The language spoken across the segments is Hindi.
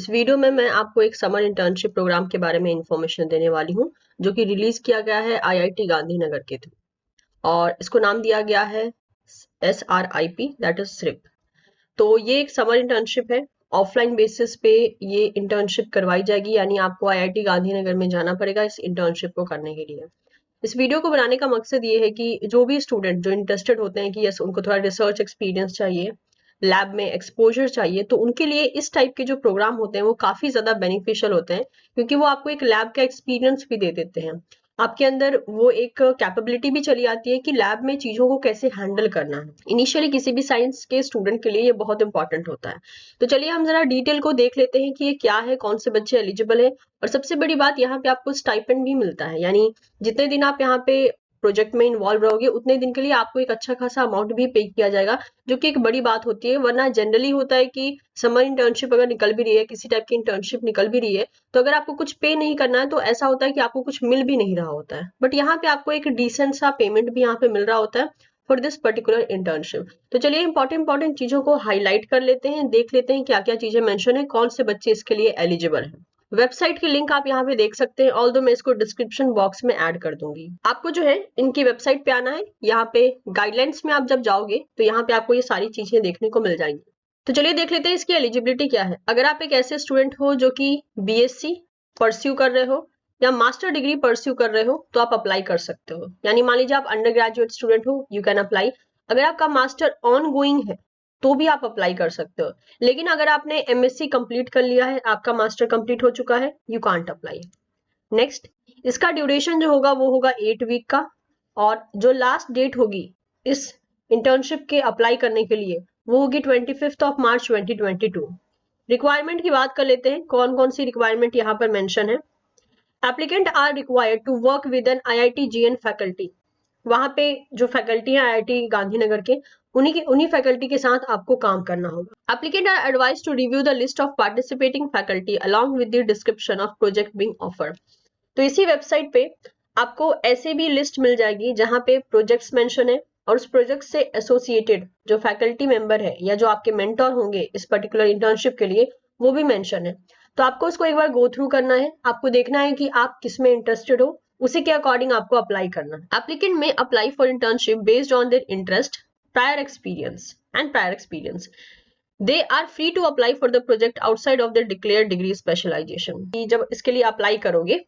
इस वीडियो में मैं आपको एक समर इंटर्नशिप प्रोग्राम के बारे में इंफॉर्मेशन देने वाली हूँ जो कि रिलीज किया गया है आईआईटी गांधीनगर के थ्रू और इसको नाम दिया गया है SRIP दैट इज SRIP। तो ये एक समर इंटर्नशिप है, ऑफलाइन बेसिस पे ये इंटर्नशिप करवाई जाएगी, यानी आपको आईआईटी गांधीनगर में जाना पड़ेगा इस इंटर्नशिप को करने के लिए। इस वीडियो को बनाने का मकसद ये है कि जो भी स्टूडेंट जो इंटरेस्टेड होते हैं कि यस उनको थोड़ा रिसर्च एक्सपीरियंस चाहिए, लैब में एक्सपोजर चाहिए, तो उनके लिए इस टाइप के जो प्रोग्राम होते हैं वो काफी ज्यादा बेनिफिशियल होते हैं क्योंकि वो आपको एक लैब का एक्सपीरियंस भी दे देते हैं। आपके अंदर वो एक कैपेबिलिटी भी चली आती है कि लैब में चीजों को कैसे हैंडल करना है। इनिशियली किसी भी साइंस के स्टूडेंट के लिए ये बहुत इंपॉर्टेंट होता है। तो चलिए हम जरा डिटेल को देख लेते हैं कि ये क्या है, कौन से बच्चे एलिजिबल है, और सबसे बड़ी बात यहाँ पे आपको स्टाइपेंड भी मिलता है, यानी जितने दिन आप यहाँ पे प्रोजेक्ट में इन्वॉल्व रहोगे उतने दिन के लिए आपको एक अच्छा खासा अमाउंट भी पे किया जाएगा, जो कि एक बड़ी बात होती है। वरना जनरली होता है कि समर इंटर्नशिप अगर निकल भी रही है, किसी टाइप की इंटर्नशिप निकल भी रही है, तो अगर आपको कुछ पे नहीं करना है तो ऐसा होता है कि आपको कुछ मिल भी नहीं रहा होता है। बट यहाँ पे आपको एक डिसेंट सा पेमेंट भी यहाँ पे मिल रहा होता है फॉर दिस पर्टिकुलर इंटर्नशिप। तो चलिए इंपॉर्टेंट चीजों को हाईलाइट कर लेते हैं, देख लेते हैं क्या क्या चीजें मेंशन है, कौन से बच्चे इसके लिए एलिजिबल हैं। वेबसाइट की लिंक आप यहाँ पे देख सकते हैं, ऑल्दो मैं इसको डिस्क्रिप्शन बॉक्स में ऐड कर दूंगी। आपको जो है इनकी वेबसाइट पे आना है, यहाँ पे गाइडलाइंस में आप जब जाओगे तो यहाँ पे आपको ये सारी चीजें देखने को मिल जाएंगी। तो चलिए देख लेते हैं इसकी एलिजिबिलिटी क्या है। अगर आप एक ऐसे स्टूडेंट हो जो कि BSc परस्यू कर रहे हो या मास्टर डिग्री परस्यू कर रहे हो तो आप अप्लाई कर सकते हो। यानी मान लीजिए आप अंडर ग्रेजुएट स्टूडेंट हो, यू कैन अप्लाई। अगर आपका मास्टर ऑन गोइंग है तो भी आप अप्लाई कर सकते हो। लेकिन अगर आपने MSc कंप्लीट कर लिया है, आपका मास्टर कंप्लीट हो चुका है, यू कांट अप्लाई। नेक्स्ट, इसका ड्यूरेशन जो होगा वो होगा 8 वीक का, और जो लास्ट डेट होगी इस इंटर्नशिप के अप्लाई करने के लिए वो होगी 25 मार्च 2022। रिक्वायरमेंट की बात कर लेते हैं, कौन कौन सी रिक्वायरमेंट यहाँ पर मेंशन है। Applicant are required to work with an IIT GN faculty. वहां पे जो फैकल्टी है IIT गांधीनगर के, उन्हीं फैकल्टी के साथ आपको काम करना होगा। Applicant are advise to review the list of participating faculty along with the description of project being offered. तो इसी वेबसाइट पे आपको ऐसे भी लिस्ट मिल जाएगी जहां पे प्रोजेक्ट्स मेंशन है और उस प्रोजेक्ट से एसोसिएटेड जो फैकल्टी मेंबर है या जो आपके मेंटोर होंगे इस पर्टिकुलर इंटर्नशिप के लिए वो भी मेंशन है। तो आपको उसको एक बार गो थ्रू करना है, आपको देखना है कि आप किस में इंटरेस्टेड हो, उसी के अकॉर्डिंग आपको अप्लाई करना है। एप्लीकेंट में apply for internship based on their interest, prior experience. They are free to apply for the project outside of their declared degree specialization। जब इसके लिए अप्लाई करोगे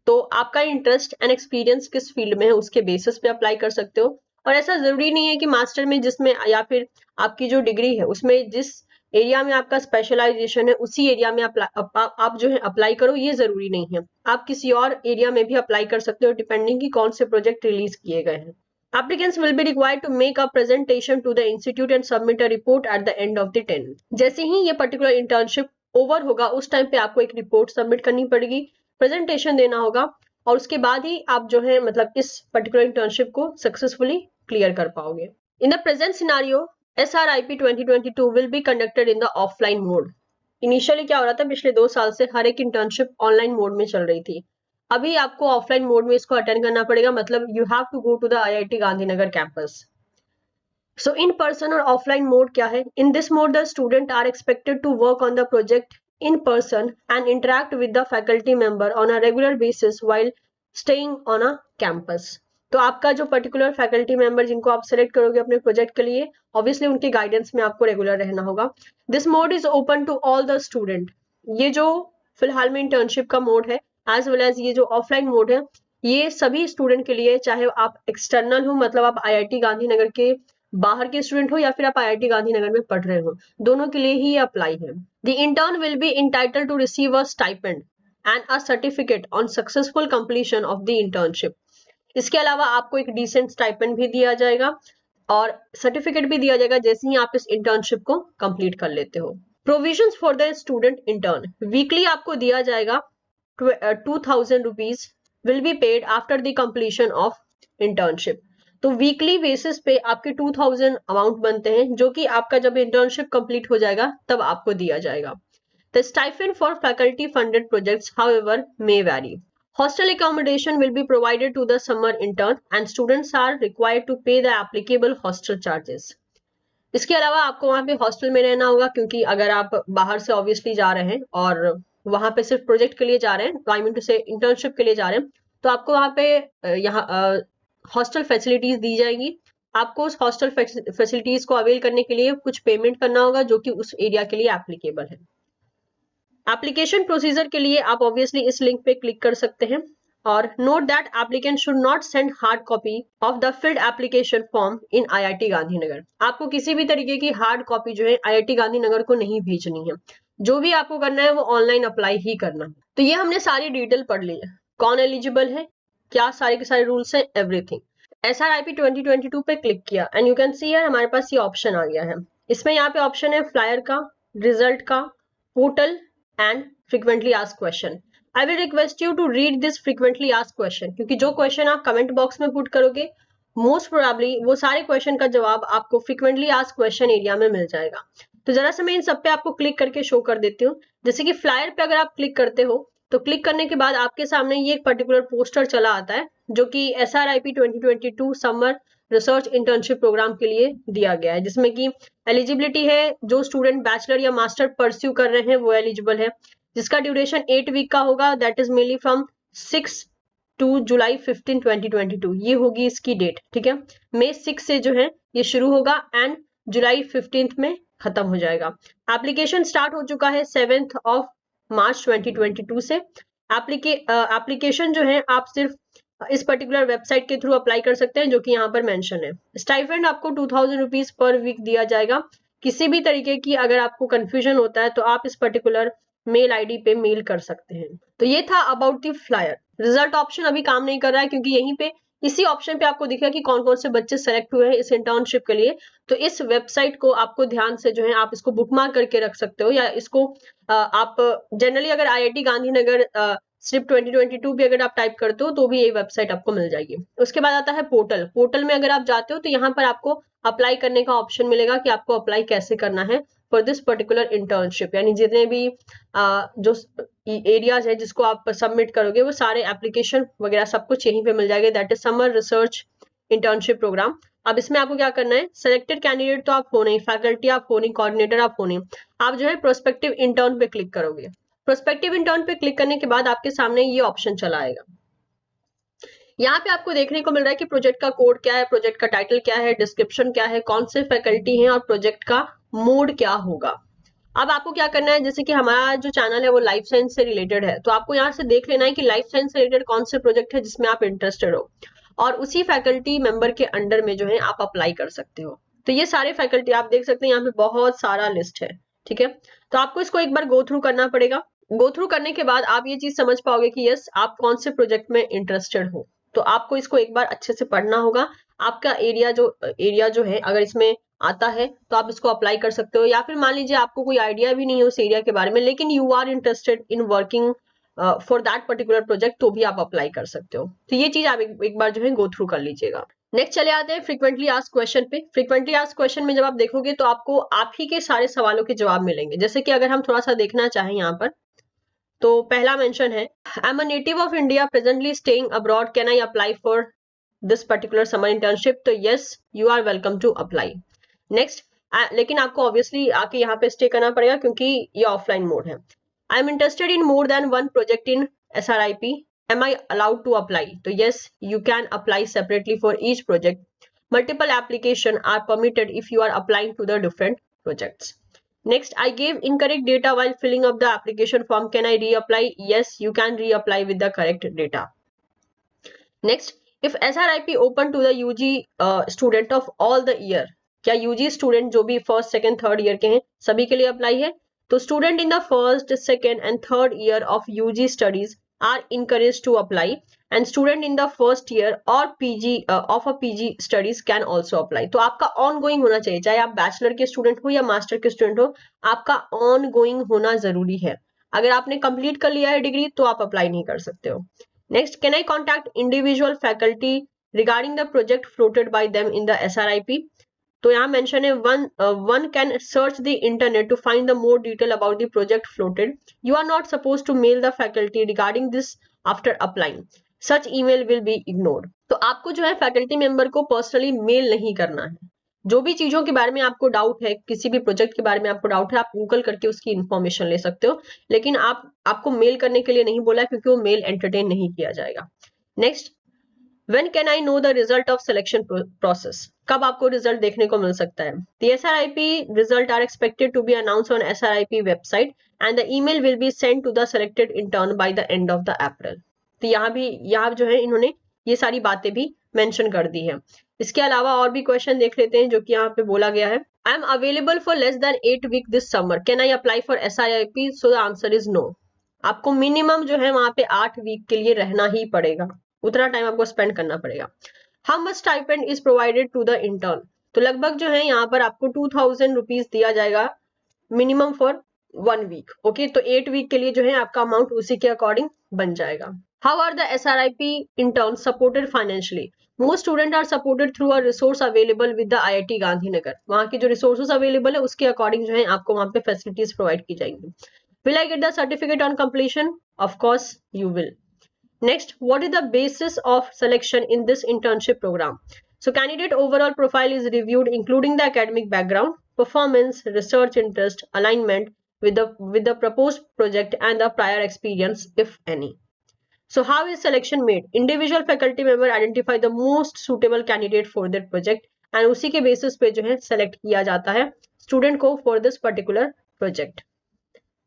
तो आपका इंटरेस्ट एंड एक्सपीरियंस किस फील्ड में है उसके बेसिस पे अप्लाई कर सकते हो। और ऐसा जरूरी नहीं है कि मास्टर में जिसमें या फिर आपकी जो डिग्री है उसमें जिस एरिया में आपका स्पेशलाइजेशन है उसी एरिया में आप जो है अप्लाई करो, ये जरूरी नहीं है। आप किसी और एरिया में भी अप्लाई कर सकते हो डिपेंडिंग कि कौन से प्रोजेक्ट रिलीज किए गए हैं। Applicants will be required to make a presentation to the institute and submit a report at the end of the tenure। जैसे ही ये पर्टिकुलर इंटर्नशिप ओवर होगा उस टाइम पे आपको एक रिपोर्ट सबमिट करनी पड़ेगी, प्रेजेंटेशन देना होगा, और उसके बाद ही आप जो है मतलब इस पर्टिकुलर इंटर्नशिप को सक्सेसफुली क्लियर कर पाओगे। In the present scenario SRIP 2022 will be conducted in the offline mode। Initially क्या हो रहा था, पिछले 2 साल से हर एक इंटर्नशिप ऑनलाइन मोड में चल रही थी। अभी आपको ऑफलाइन मोड में इसको अटेंड करना पड़ेगा, मतलब you have to go to the IIT Gandhinagar campus. So in person और ऑफलाइन मोड क्या है। In this mode the student are expected to work on the project in person and interact with the faculty member on a regular basis while staying on a campus। तो आपका जो पर्टिकुलर फैकल्टी मेंबर जिनको आप सेलेक्ट करोगे अपने प्रोजेक्ट के लिए, ऑब्वियसली उनके गाइडेंस में आपको रेगुलर रहना होगा। This mode is open to all the student. ये जो फिलहाल में इंटर्नशिप का मोड है एज वेल एज ये जो ऑफलाइन मोड है, ये सभी स्टूडेंट के लिए, चाहे आप एक्सटर्नल हो मतलब आप IIT गांधीनगर के बाहर के स्टूडेंट हो या फिर आप IIT गांधीनगर में पढ़ रहे हो, दोनों के लिए ही ये अप्लाई है। The intern will be entitled to receive a stipend and a certificate on successful completion of the internship। इसके अलावा आपको एक डिसेंट स्टाइपेंड भी दिया जाएगा और सर्टिफिकेट भी दिया जाएगा जैसे ही आप इस इंटर्नशिप को कंप्लीट कर लेते हो। Provisions for the student intern, weekly आपको दिया जाएगा 2000 rupees will be paid after the completion of internship. तो वीकली बेसिस पे आपके 2000 अमाउंट बनते हैं जो कि आपका जब इंटर्नशिप कंप्लीट हो जाएगा तब आपको दिया जाएगा। The stipend for faculty funded projects however may vary. Hostel accommodation will be provided to the summer intern and students are required to pay the applicable hostel charges। इसके अलावा आपको वहाँ पे हॉस्टल में रहना होगा, क्योंकि अगर आप बाहर से ऑब्वियसली जा रहे हैं और वहाँ पे सिर्फ प्रोजेक्ट के लिए जा रहे हैं, आई मीन टू से इंटर्नशिप के लिए जा रहे हैं, तो आपको वहाँ पे यहाँ हॉस्टल फैसिलिटीज दी जाएंगी। आपको उस हॉस्टल फैसिलिटीज को अवेल करने के लिए कुछ पेमेंट करना होगा, जो कि उस एरिया के लिए एप्लीकेबल है। एप्लीकेशन प्रोसीजर के लिए आप ऑब्वियसली इस लिंक पे क्लिक कर सकते हैं। और note that applicant should not send hard copy of the field application form in IIT Gandhinagar. आपको किसी भी तरीके की हार्ड कॉपी जो है आईआईटी गांधीनगर को नहीं भेजनी है। जो भी आपको करना है वो ऑनलाइन अप्लाई ही करना है। तो ये हमने सारी डिटेल पढ़ ली है, कौन एलिजिबल है, क्या सारे के सारे रूल्स हैं, एवरीथिंग। SRIP 2022 पे क्लिक किया एंड यू कैन सी है हमारे पास ये ऑप्शन आ गया है। इसमें यहाँ पे ऑप्शन है फ्लायर का, रिजल्ट का, portal and frequently asked question. I will request you to read this frequently asked question, क्योंकि जो क्वेश्चन आप कमेंट बॉक्स में पुट करोगे मोस्ट प्रोबेबली वो सारे क्वेश्चन का जवाब आपको फ्रीक्वेंटली आस्क्ड क्वेश्चन एरिया में मिल जाएगा। तो जरा सा मैं इन सब पे आपको क्लिक करके शो कर देती हूँ। जैसे कि फ्लायर पे अगर आप क्लिक करते हो तो क्लिक करने के बाद आपके सामने ये एक पर्टिकुलर पोस्टर चला आता है, जो कि SRIP 2022 summer research internship programme के लिए दिया गया है, जिसमें कि एलिजिबिलिटी है जो स्टूडेंट बैचलर या मास्टर परस्यू कर रहे हैं वो एलिजिबल है, जिसका ड्यूरेशन 8 वीक का होगा, that is mainly from 6 to July 15 2022। ये होगी इसकी डेट, ठीक है। मई 6 से जो है ये शुरू होगा एंड जुलाई 15 में खत्म हो जाएगा। एप्लीकेशन स्टार्ट हो चुका है 7 मार्च 2022 से। एप्लीकेशन जो है आप सिर्फ इस पर्टिकुलर वेबसाइट के थ्रू अप्लाई कर सकते हैं, जो कि यहाँ पर मेंशन है। स्टाइपेंड आपको 2000 रुपीज पर वीक दिया जाएगा। किसी भी तरीके की अगर आपको कंफ्यूजन होता है तो आप इस पर्टिकुलर मेल आईडी पे मेल कर सकते हैं। तो ये था about the flyer. Result option अभी काम नहीं कर रहा है, क्योंकि यहीं पे इसी ऑप्शन पे आपको दिखेगा कि कौन कौन से बच्चे सेलेक्ट हुए हैं इस इंटर्नशिप के लिए। तो इस वेबसाइट को आपको ध्यान से जो है आप इसको बुकमार्क करके रख सकते हो, या इसको आप जनरली अगर IIT गांधीनगर सिर्फ 2022 भी अगर आप टाइप करते हो तो भी ये वेबसाइट आपको मिल जाएगी। उसके बाद आता है पोर्टल। पोर्टल में अगर आप जाते हो तो यहाँ पर आपको अप्लाई करने का ऑप्शन मिलेगा कि आपको अप्लाई कैसे करना है फॉर दिस पर्टिकुलर इंटर्नशिप। यानी जितने भी जो एरियाज है जिसको आप सबमिट करोगे वो सारे एप्लीकेशन वगैरह सब कुछ यहीं पे मिल जाएगा। That is summer research internship programme. अब इसमें आपको क्या करना है, सिलेक्टेड कैंडिडेट तो आप हो नहीं, फैकल्टी आप हो नहीं, कोऑर्डिनेटर आप हो नहीं, आप जो है प्रोस्पेक्टिव इंटर्न पे क्लिक करोगे। प्रोस्पेक्टिव इंटर्न पे क्लिक करने के बाद आपके सामने ये ऑप्शन चला आएगा। यहाँ पे आपको देखने को मिल रहा है कि प्रोजेक्ट का कोड क्या है, प्रोजेक्ट का टाइटल क्या है, डिस्क्रिप्शन क्या है, कौन से फैकल्टी हैं और प्रोजेक्ट का मोड क्या होगा। अब आपको क्या करना है, जैसे कि हमारा जो चैनल है वो लाइफ साइंस से रिलेटेड है, तो आपको यहाँ से देख लेना है कि लाइफ साइंस से रिलेटेड कौन से प्रोजेक्ट है जिसमें आप इंटरेस्टेड हो, और उसी फैकल्टी मेंबर के अंडर में जो है आप अप्लाई कर सकते हो। तो ये सारे फैकल्टी आप देख सकते हैं, यहाँ पे बहुत सारा लिस्ट है, ठीक है। तो आपको इसको एक बार गो थ्रू करना पड़ेगा। गो थ्रू करने के बाद आप ये चीज समझ पाओगे कि यस आप कौन से प्रोजेक्ट में इंटरेस्टेड हो। तो आपको इसको एक बार अच्छे से पढ़ना होगा। आपका एरिया जो है अगर इसमें आता है तो आप इसको अप्लाई कर सकते हो, या फिर मान लीजिए आपको कोई आइडिया भी नहीं है उस एरिया के बारे में, लेकिन you are interested in working for that particular project, तो भी आप अप्लाई कर सकते हो। तो ये चीज आप एक बार जो है गो थ्रू कर लीजिएगा। नेक्स्ट चले आते हैं फ्रीक्वेंटली आस्क्ड क्वेश्चन पे। फ्रीक्वेंटली आस्क्ड क्वेश्चन में जब आप देखोगे तो आपको आप ही के सारे सवालों के जवाब मिलेंगे। जैसे कि अगर हम थोड़ा सा देखना चाहें यहाँ पर, तो पहला मेंशन है, I am a native of India presently staying abroad, can I apply for this particular summer internship. तो yes you are welcome to apply. Next, लेकिन आपको ऑब्वियसली आके यहाँ पे स्टे करना पड़ेगा क्योंकि ये ऑफलाइन मोड है। I am interested in more than one project in SRIP, am I allowed to apply. तो yes you can apply separately for each project. Multiple application are permitted if you are applying to the different projects. Next, I gave incorrect data while filling up the application form. Can I reapply? Yes, you can reapply with the correct data. Next, if SRIP open to the UG student of all the year, क्या UG student जो भी फर्स्ट सेकेंड थर्ड ईयर के हैं सभी के लिए अप्लाई है? तो student in the first second and third year of UG studies are encouraged to apply, and student in the first year or PG of a PG studies can also apply. तो आपका ongoing होना चाहिए, चाहे आप बैचलर के स्टूडेंट हो या मास्टर के स्टूडेंट हो, आपका ongoing होना जरूरी है। अगर आपने कंप्लीट कर लिया है डिग्री तो आप अप्लाई नहीं कर सकते हो। Next, can I contact individual faculty regarding the project floated by them in the SRIP। तो यहाँ मेंशन है, one can search the internet to find the more detail about the project floated. You are not suppose to mail the faculty regarding this after applying, such email will be ignored. तो आपको जो है फैकल्टी मेंबर को पर्सनली मेल नहीं करना है। जो भी चीजों के बारे में आपको डाउट है, किसी भी प्रोजेक्ट के बारे में आपको डाउट है, आप गूगल करके उसकी इन्फॉर्मेशन ले सकते हो, लेकिन आपको मेल करने के लिए नहीं बोला है, क्योंकि वो मेल एंटरटेन नहीं किया जाएगा। Next, When can I know the result of selection process? कब आपको रिजल्ट देखने को मिल सकता है? The SRIP result are expected to be announced on SRIP website and the email will be sent to the selected intern by the end of the April. तो यहाँ जो है इन्होंने ये सारी बातें भी मेंशन कर दी है। इसके अलावा और भी क्वेश्चन देख लेते हैं जो कि यहाँ पे बोला गया है। I am available for less than 8 week this summer. Can I apply for SRIP? So the answer is no. आपको मिनिमम जो है वहां पे 8 वीक के लिए रहना ही पड़ेगा, उतना टाइम आपको स्पेंड करना पड़ेगा। How much stipend is provided to the intern? तो लगभग जो है यहाँ पर आपको 2000 रुपीज दिया जाएगा मिनिमम फॉर 1 वीक। ओके, तो 8 वीक के लिए जो है आपका अमाउंट उसी के अकॉर्डिंग बन जाएगा। How are the SRIP intern supported financially? Most student are supported through a resource available with the IIT Gandhinagar. वहाँ की जो रिसोर्सेज अवेलेबल है उसके अकॉर्डिंग जो है आपको वहाँ पे फैसिलिटीज प्रोवाइड की जाएंगी। Will I get the certificate on completion? Of course you will. Next, what is the basis of selection in this internship program? So candidate overall profile is reviewed including the academic background, performance, research interest, alignment with the proposed project and the prior experience if any. So how is selection made? Individual faculty member identify the most suitable candidate for their project and उसी के basis पे जो है select किया जाता है student को for this particular project.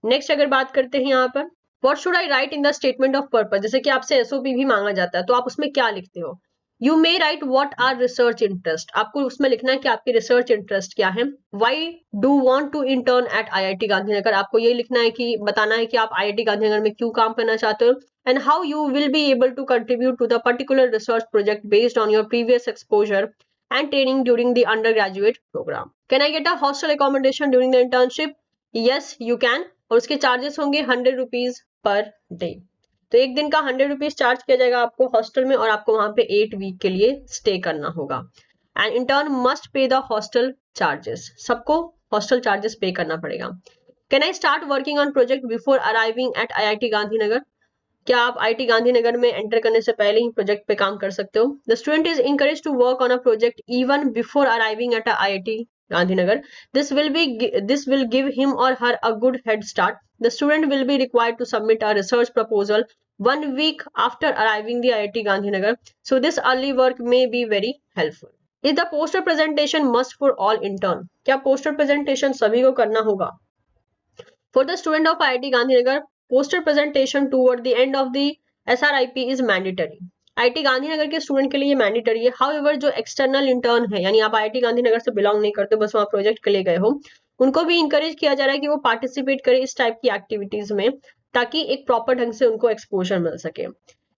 Next अगर बात करते हैं यहाँ पर, what should I right in the statement of purpose? जैसे कि आपसे SOP भी मांगा जाता है, तो आप उसमें क्या लिखते हो? You may write what are research interest. आपको उसमें लिखना है कि आपके रिसर्च इंटरेस्ट क्या है। Why do want to intern at IIT Gandhinagar? आपको ये लिखना है कि बताना है कि आप IIT गांधीनगर में क्यों काम करना चाहते हो। And how you will be able to contribute to the particular research project based on your previous exposure and training during the undergraduate program. Can I get a hostel accommodation during the internship? Yes, you can. और उसके चार्जेस होंगे 100 रुपीज पर डे। तो एक दिन का 100 रुपीज चार्ज किया जाएगा आपको हॉस्टल में, और आपको वहां पे 8 वीक के लिए स्टे करना होगा। And intern must pay the hostel charges. सबको हॉस्टल चार्जेस पे करना पड़ेगा। Can I start working on project before arriving at IIT Gandhinagar? क्या आप IIT गांधीनगर में एंटर करने से पहले ही प्रोजेक्ट पे काम कर सकते हो? The student is encourage to work on a project even before arriving at IIT Gandhinagar. This will give him or her a good head start. The student will be required to submit a research proposal 1 week after arriving the IIT Gandhinagar. So this early work may be very helpful. Is the poster presentation must for all intern? क्या poster presentation सभी को करना होगा? For the student of IIT Gandhinagar, poster presentation toward the end of the SRIP is mandatory. IIT Gandhinagar के स्टूडेंट के लिए मैंडेटरी है। हाउएवर जो एक्सटर्नल इंटर्न है, यानी आप IIT गांधीनगर से बिलोंग नहीं करते, बस वहां प्रोजेक्ट के लिए गए हो, उनको भी इंकरेज किया जा रहा है कि वो पार्टिसिपेट करें इस टाइप की एक्टिविटीज में, ताकि एक प्रॉपर ढंग से उनको एक्सपोजर मिल सके।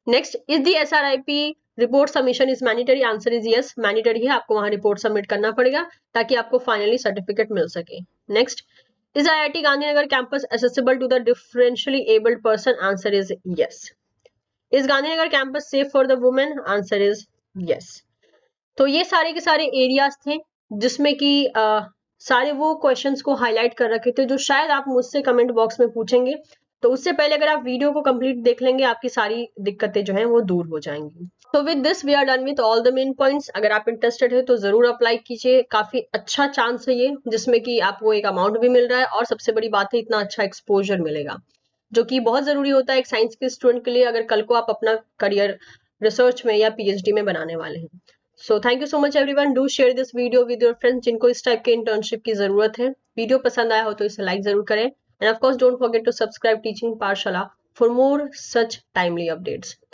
Next, is the SRIP report submission is mandatory? Answer is yes, mandatory है, आपको वहां रिपोर्ट सबमिट करना पड़ेगा ताकि आपको फाइनली सर्टिफिकेट मिल सके। Next, is IIT Gandhinagar campus accessible to the differentially abled person? Answer is yes. Is Gandhinagar campus safe for the women? Answer is yes. तो ये सारे के सारे एरियाज थे जिसमें कि सारे वो क्वेश्चंस को हाईलाइट कर रखे थे जो शायद आप मुझसे कमेंट बॉक्स में पूछेंगे। तो उससे पहले अगर आप वीडियो को कंप्लीट देख लेंगे, आपकी सारी दिक्कतें जो हैं वो दूर हो जाएंगी। तो with this we are done with all the main points. अगर आप इंटरेस्टेड है तो जरूर अप्लाई कीजिए, काफी अच्छा चांस है ये, जिसमें कि आपको एक अमाउंट भी मिल रहा है और सबसे बड़ी बात है इतना अच्छा एक्सपोजर मिलेगा, जो कि बहुत जरूरी होता है एक साइंस के स्टूडेंट के लिए, अगर कल को आप अपना करियर रिसर्च में या PhD में बनाने वाले हैं। So thank you so much everyone. Do share this video with your friends जिनको इस टाइप के इंटर्नशिप की जरूरत है। वीडियो पसंद आया हो तो इसे लाइक जरूर करें, and of course don't forget to subscribe teaching Pathshala for more such timely updates.